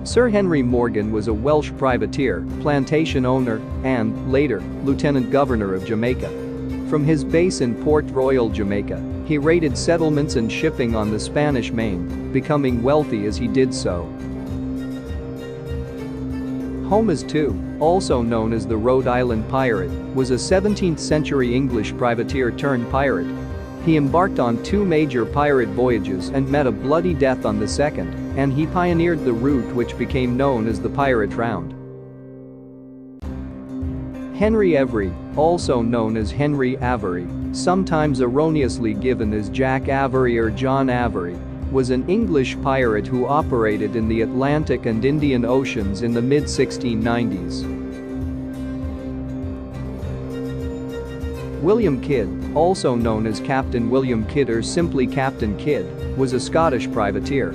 Sir Henry Morgan was a Welsh privateer, plantation owner, and, later, Lieutenant Governor of Jamaica. From his base in Port Royal, Jamaica, he raided settlements and shipping on the Spanish Main, becoming wealthy as he did so. Holmes II, also known as the Rhode Island Pirate, was a 17th-century English privateer turned pirate. He embarked on 2 major pirate voyages and met a bloody death on the second, and he pioneered the route which became known as the Pirate Round. Henry Avery, also known as Henry Avery, sometimes erroneously given as Jack Avery or John Avery, was an English pirate who operated in the Atlantic and Indian Oceans in the mid-1690s. William Kidd, also known as Captain William Kidd or simply Captain Kidd, was a Scottish privateer.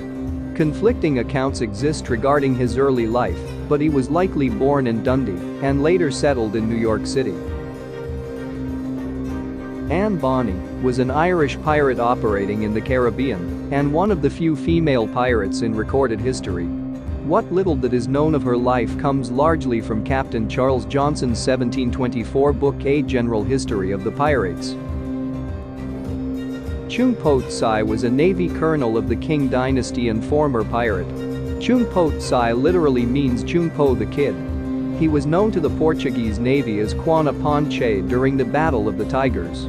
Conflicting accounts exist regarding his early life, but he was likely born in Dundee and later settled in New York City. Anne Bonny was an Irish pirate operating in the Caribbean and one of the few female pirates in recorded history. What little that is known of her life comes largely from Captain Charles Johnson's 1724 book A General History of the Pirates. Chung Po Tsai was a Navy colonel of the Qing dynasty and former pirate. Chung Po Tsai literally means Chung Po the Kid. He was known to the Portuguese Navy as Quana Ponche during the Battle of the Tigers.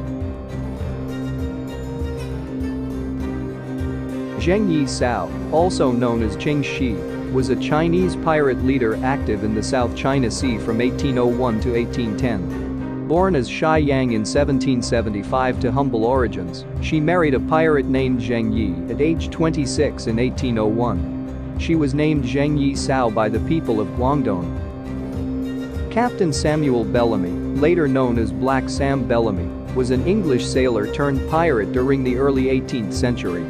Zheng Yi Sao, also known as Qing Shi, was a Chinese pirate leader active in the South China Sea from 1801 to 1810. Born as Shai Yang in 1775 to humble origins, she married a pirate named Zheng Yi at age 26 in 1801. She was named Zheng Yi Sao by the people of Guangdong. Captain Samuel Bellamy, later known as Black Sam Bellamy, was an English sailor turned pirate during the early 18th century.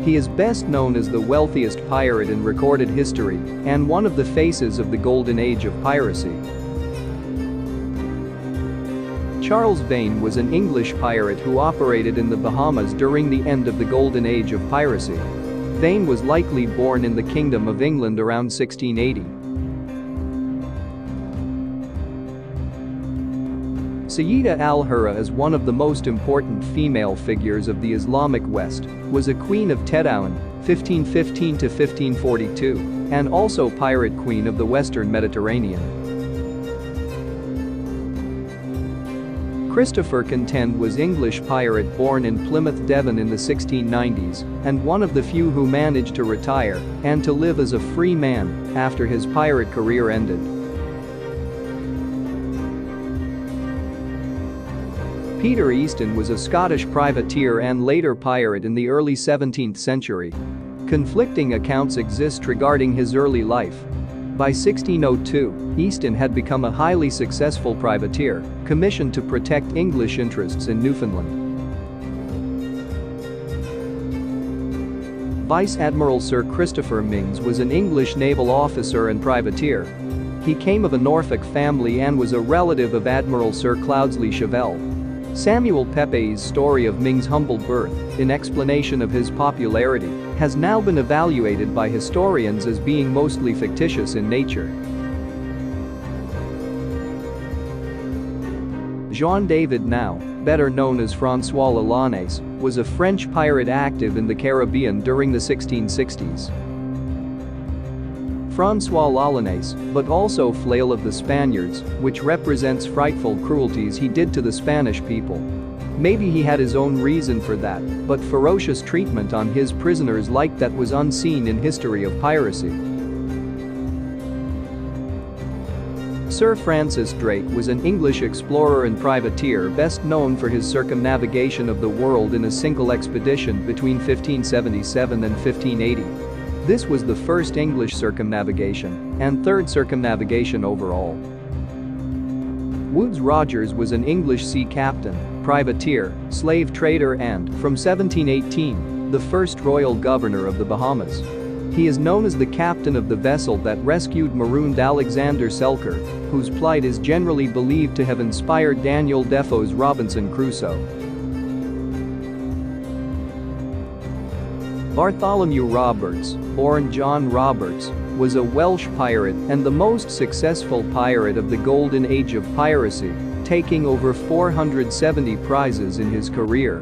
He is best known as the wealthiest pirate in recorded history and one of the faces of the golden age of piracy. Charles Vane was an English pirate who operated in the Bahamas during the end of the golden age of piracy. Vane was likely born in the Kingdom of England around 1680. Sayyida al-Hurra is one of the most important female figures of the Islamic West, was a queen of Tedouan, 1515 to 1542, and also pirate queen of the Western Mediterranean. Christopher Contend was English pirate born in Plymouth, Devon in the 1690s and one of the few who managed to retire and to live as a free man after his pirate career ended. Peter Easton was a Scottish privateer and later pirate in the early 17th century. Conflicting accounts exist regarding his early life. By 1602, Easton had become a highly successful privateer, commissioned to protect English interests in Newfoundland. Vice Admiral Sir Christopher Mings was an English naval officer and privateer. He came of a Norfolk family and was a relative of Admiral Sir Cloudesley Chevelle. Samuel Pepys's story of Ming's humble birth, in explanation of his popularity, has now been evaluated by historians as being mostly fictitious in nature. Jean-David Now, better known as François Lalonais, was a French pirate active in the Caribbean during the 1660s. François Lalonais, but also Flail of the Spaniards, which represents frightful cruelties he did to the Spanish people. Maybe he had his own reason for that, but ferocious treatment on his prisoners like that was unseen in history of piracy. Sir Francis Drake was an English explorer and privateer best known for his circumnavigation of the world in a single expedition between 1577 and 1580. This was the first English circumnavigation and third circumnavigation overall. Woodes Rogers was an English sea captain, privateer, slave trader and, from 1718, the first royal governor of the Bahamas. He is known as the captain of the vessel that rescued marooned Alexander Selkirk, whose plight is generally believed to have inspired Daniel Defoe's Robinson Crusoe. Bartholomew Roberts, born John Roberts, was a Welsh pirate and the most successful pirate of the golden age of piracy, taking over 470 prizes in his career.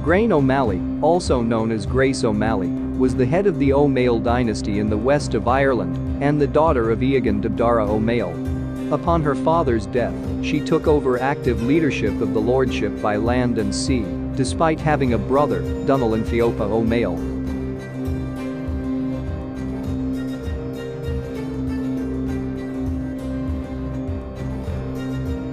Grace O'Malley, also known as Grace O'Malley, was the head of the O'Male dynasty in the west of Ireland and the daughter of Eogan de Dara O'Male. Upon her father's death, she took over active leadership of the lordship by land and sea, despite having a brother, Donal and Fiopa O'Male.